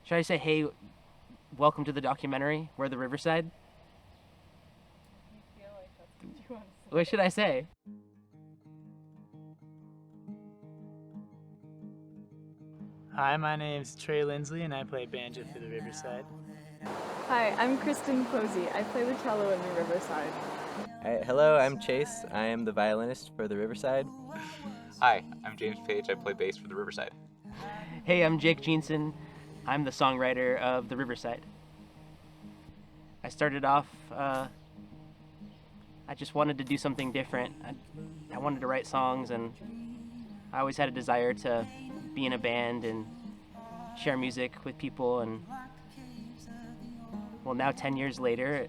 Should I say, hey, welcome to the documentary, We're the Riverside? I feel like that's what you want to say. What should I say? Hi, my name's Trey Lindsley and I play banjo for the Riverside. Hi, I'm Kristen Posey. I play the cello in the Riverside. Hello, I'm Chase. I am the violinist for the Riverside. Hi, I'm James Page. I play bass for the Riverside. Hey, I'm Jake Jeanson. I'm the songwriter of the Riverside. I started off, I just wanted to do something different. I wanted to write songs, and I always had a desire to be in a band and share music with people. And well, now 10 years later,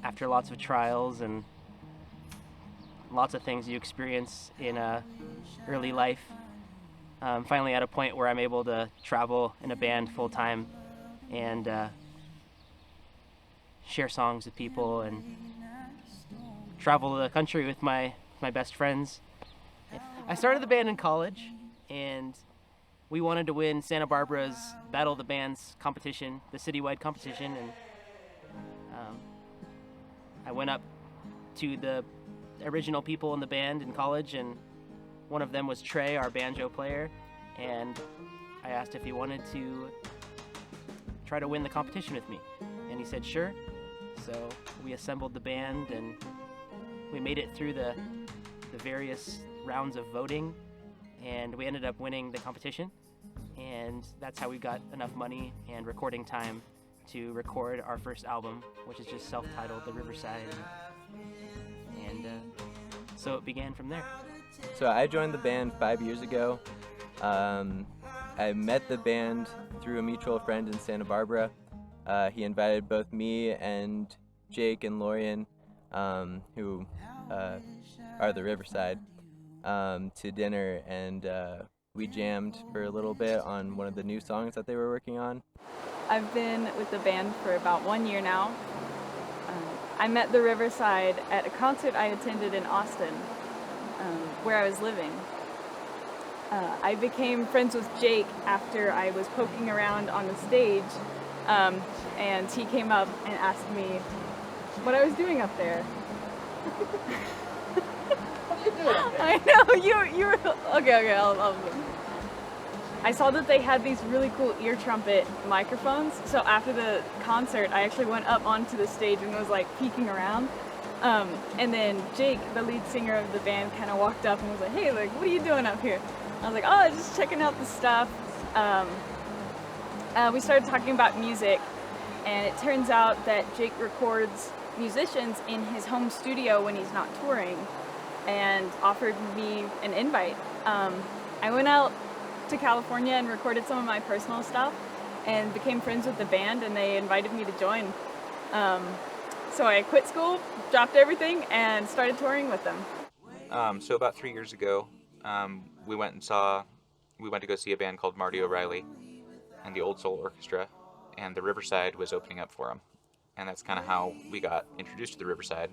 after lots of trials and lots of things you experience in early life, I'm finally at a point where I'm able to travel in a band full time and share songs with people and travel the country with my best friends. I started the band in college, and we wanted to win Santa Barbara's Battle of the Bands competition, the citywide competition, and I went up to the original people in the band in college, and one of them was Trey, our banjo player, and I asked if he wanted to try to win the competition with me, and he said sure. So we assembled the band, and we made it through the various rounds of voting, and we ended up winning the competition, and that's how we got enough money and recording time to record our first album, which is just self-titled The Riverside, and so it began from there. So I joined the band 5 years ago. I met the band through a mutual friend in Santa Barbara. He invited both me and Jake and Lorian, who are the Riverside, to dinner, and we jammed for a little bit on one of the new songs that they were working on. I've been with the band for about 1 year now. I met the Riverside at a concert I attended in Austin, where I was living. I became friends with Jake after I was poking around on the stage, and he came up and asked me what I was doing up there. What are you doing up there? I know, you were, okay, I'll I saw that they had these really cool ear trumpet microphones, so after the concert I actually went up onto the stage and was like peeking around. And then Jake, the lead singer of the band, kind of walked up and was like, hey, like, what are you doing up here? I was like, oh, just checking out the stuff. We started talking about music, and it turns out that Jake records musicians in his home studio when he's not touring, and offered me an invite. I went out to California and recorded some of my personal stuff and became friends with the band, and they invited me to join. So I quit school, dropped everything, and started touring with them. So about 3 years ago, we went to go see a band called Marty O'Reilly and the Old Soul Orchestra, and the Riverside was opening up for them. And that's kind of how we got introduced to the Riverside.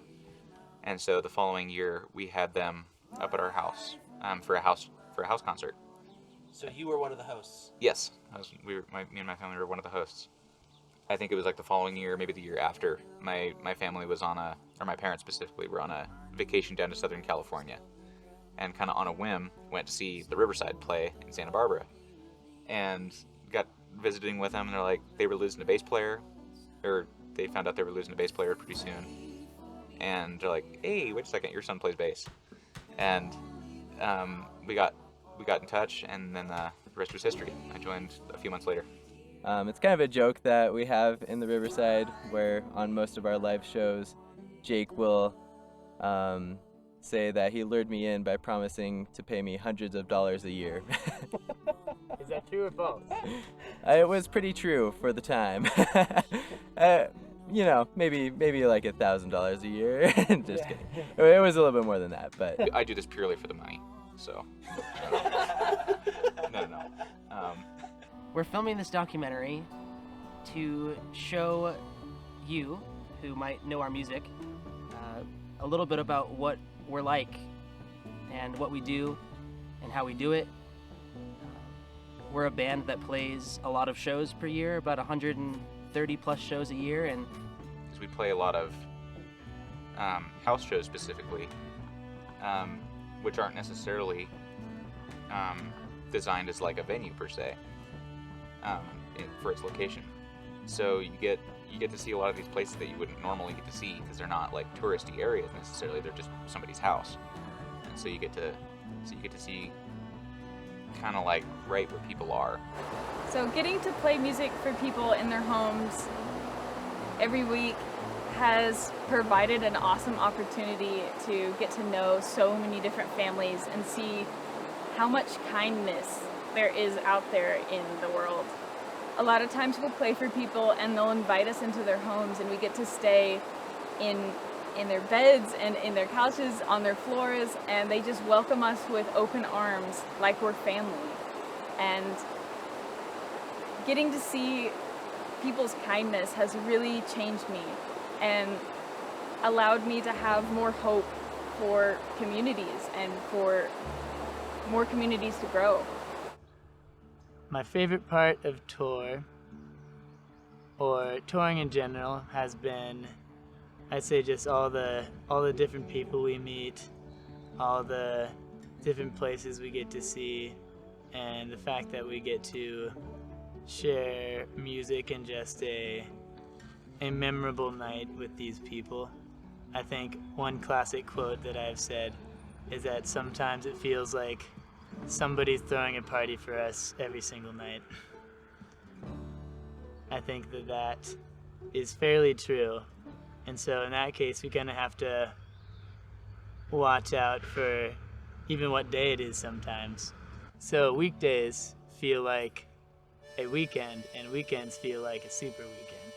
And so the following year, we had them up at our house for a house concert. So you were one of the hosts. Yes, me and my family were one of the hosts. I think it was like the following year, maybe the year after. My family was my parents specifically were on a vacation down to Southern California, and kind of on a whim went to see the Riverside play in Santa Barbara, and got visiting with them, and they were losing a bass player, or they found out they were losing a bass player pretty soon, and they're like, hey, wait a second, your son plays bass, and we got in touch, and then the rest was history. I joined a few months later. It's kind of a joke that we have in the Riverside, where on most of our live shows, Jake will say that he lured me in by promising to pay me hundreds of dollars a year. Is that true or false? It was pretty true for the time. Maybe like $1,000 a year. Just kidding. It was a little bit more than that, but I do this purely for the money, so. No. We're filming this documentary to show you, who might know our music, a little bit about what we're like and what we do and how we do it. we're a band that plays a lot of shows per year, about 130 plus shows a year, and because we play a lot of house shows specifically, which aren't necessarily designed as like a venue per se for its location. So you get to see a lot of these places that you wouldn't normally get to see because they're not like touristy areas necessarily. They're just somebody's house, and so you get to see kind of like right where people are. So getting to play music for people in their homes every week has provided an awesome opportunity to get to know so many different families and see how much kindness there is out there in the world. A lot of times we'll play for people and they'll invite us into their homes and we get to stay in their beds and in their couches, on their floors, and they just welcome us with open arms like we're family. And getting to see people's kindness has really changed me and allowed me to have more hope for communities and for more communities to grow. My favorite part of tour, or touring in general, has been, I'd say, just all the different people we meet, all the different places we get to see, and the fact that we get to share music and just a memorable night with these people. I think one classic quote that I've said is that sometimes it feels like somebody's throwing a party for us every single night. I think that is fairly true. And so in that case, we kind of have to watch out for even what day it is sometimes. So weekdays feel like a weekend, and weekends feel like a super weekend.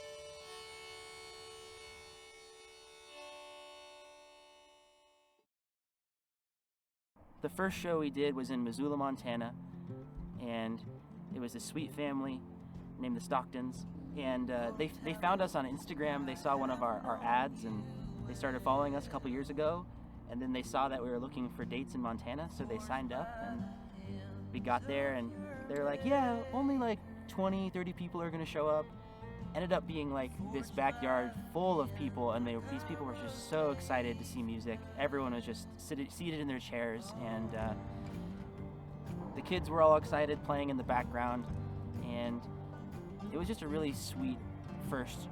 the first show we did was in Missoula, Montana, and it was a sweet family named the Stocktons, and they found us on Instagram. They saw one of our ads, and they started following us a couple years ago, and then they saw that we were looking for dates in Montana, so they signed up, and we got there, and they were like, yeah, only like 20, 30 people are gonna show up. Ended up being like this backyard full of people, and these people were just so excited to see music. Everyone was just seated in their chairs, and the kids were all excited playing in the background, and it was just a really sweet first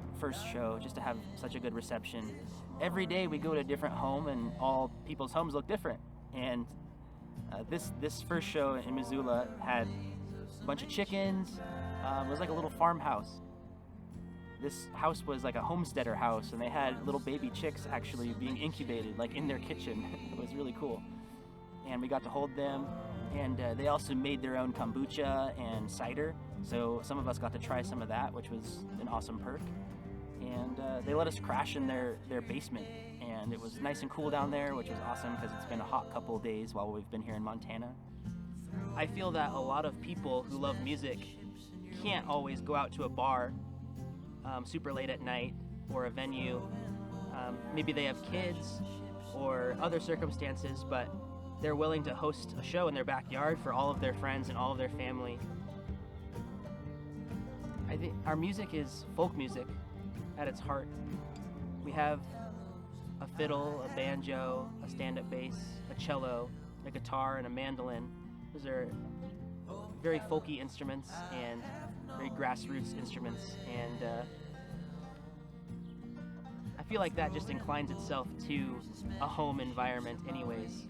show, just to have such a good reception. Every day we go to a different home, and all people's homes look different, and this first show in Missoula had a bunch of chickens. It was like a little farmhouse. This house was like a homesteader house, and they had little baby chicks actually being incubated like in their kitchen. It was really cool, and we got to hold them, and they also made their own kombucha and cider, so some of us got to try some of that, which was an awesome perk. And they let us crash in their basement, and it was nice and cool down there, which was awesome because it's been a hot couple of days while we've been here in Montana. I feel that a lot of people who love music can't always go out to a bar super late at night or a venue. Maybe they have kids or other circumstances, but they're willing to host a show in their backyard for all of their friends and all of their family. I think our music is folk music at its heart. We have a fiddle, a banjo, a stand-up bass, a cello, a guitar, and a mandolin. Those are very folky instruments and very grassroots instruments, and I feel like that just inclines itself to a home environment anyways.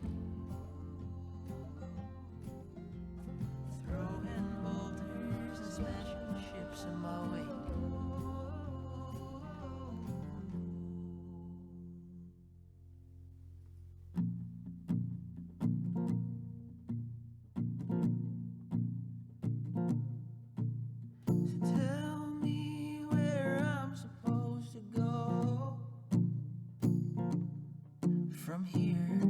Throwing boulders and smashing ships in my way. Tell me where I'm supposed to go from here.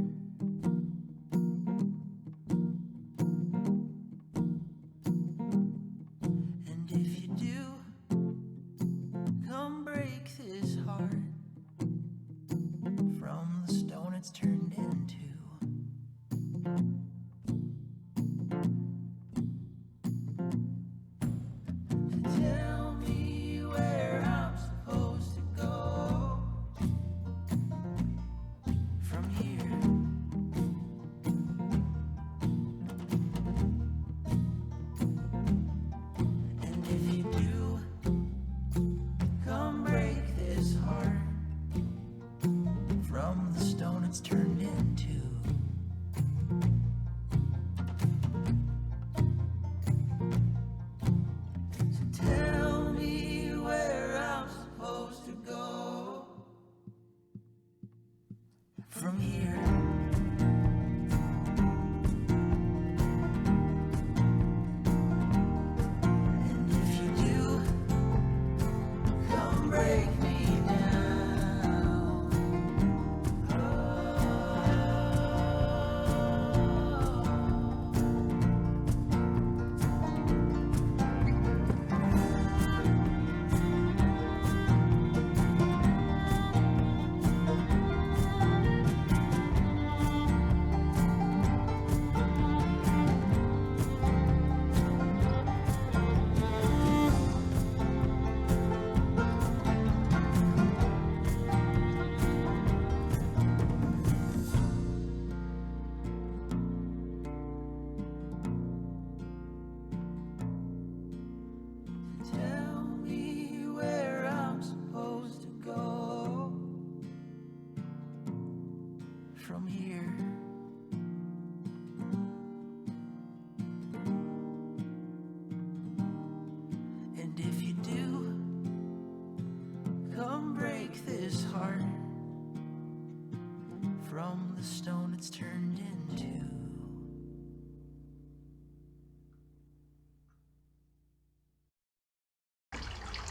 from the stone it's turned into.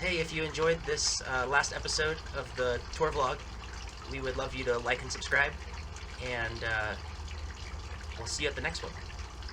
Hey, if you enjoyed this last episode of the tour vlog, we would love you to like and subscribe, and we'll see you at the next one.